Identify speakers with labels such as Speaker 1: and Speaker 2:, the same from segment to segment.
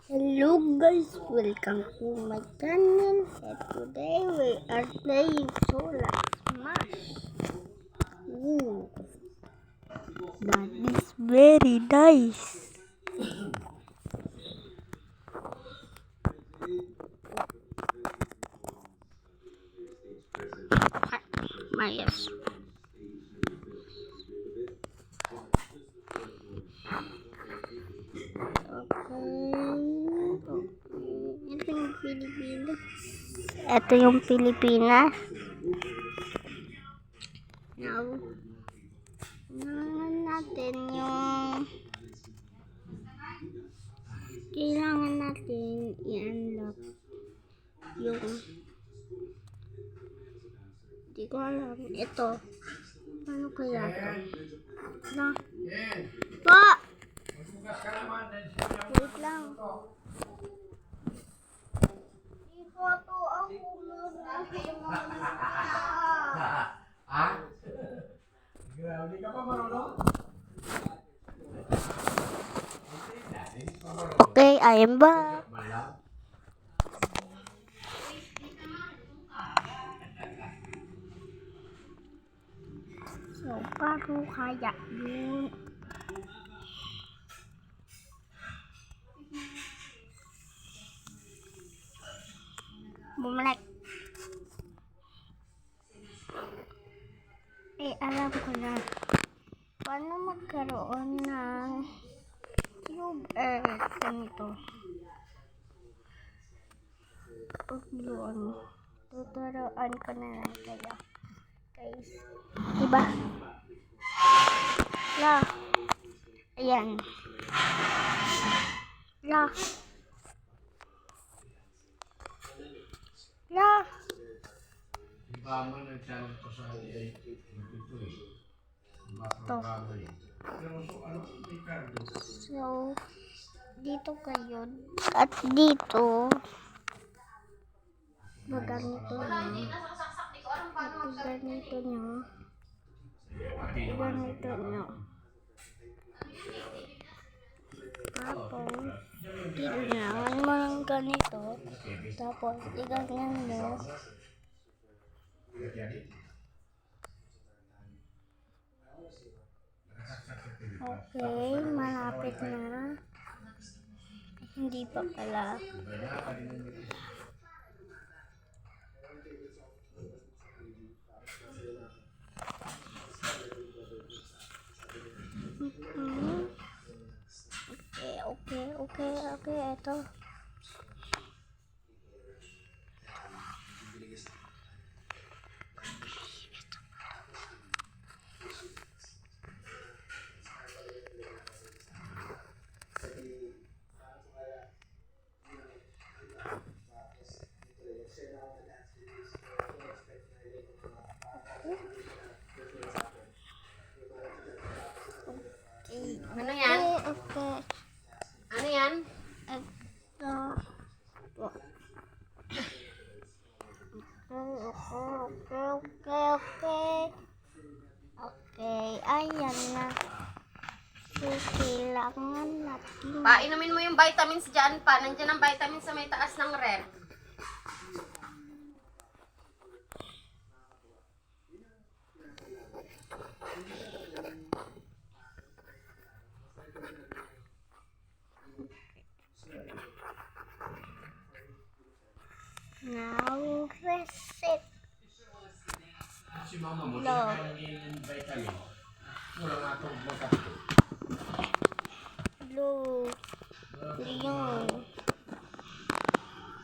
Speaker 1: Hello guys, welcome to my channel, and today we are playing Solar Smash. Ooh, that is very nice. Mayas. Ito yung Pilipinas. Now, kailangan natin i-unlock yung di ko alam. Ito. Ano kaya ito? Na? Pa! Wait lang. Ifoto ako muna.
Speaker 2: Ha? Hindi ka pa marunong?
Speaker 1: Okay, I am back. So, paano kaya yun? Bumalik. Alam ko na. Paano magkaroon ng cube earth ganito? Pagluan. Tuturuan ko na lang kayo. Guys. Diba? La. Ayan. La. La.
Speaker 2: Iba mo nag-channel ko sa ito eh.
Speaker 1: Ito. So, dito kayo. At dito, ganito nyo. Ganito nyo. Ganito nyo. Tapos, kailangan mo lang ganito. Tapos, iganyan mo. Okay, malapit na. Hindi pa pala. Okay, ito.
Speaker 3: Ano yan?
Speaker 1: Okay.
Speaker 3: Ano yan?
Speaker 1: Ito. Okay, ayan na. So, kailangan natin.
Speaker 3: Painumin mo yung vitamins dyan pa. Nandiyan ang vitamins sa may taas ng ref.
Speaker 1: Now, reset.
Speaker 2: Si mama mo,
Speaker 1: No.
Speaker 2: yung vitamin. Wala nga itong magkapito.
Speaker 1: Blue. Yun.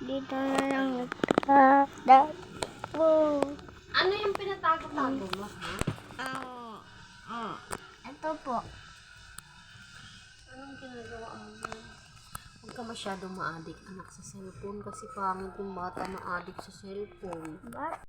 Speaker 1: Dito na lang nagkakada.
Speaker 3: Ano yung pinatago-tago mo?
Speaker 1: Ito po.
Speaker 3: Anong ginagawa mo na? Huwag ka masyadong ma-addict anak sa cellphone kasi pangit yung bata ma-addict sa cellphone.
Speaker 1: But,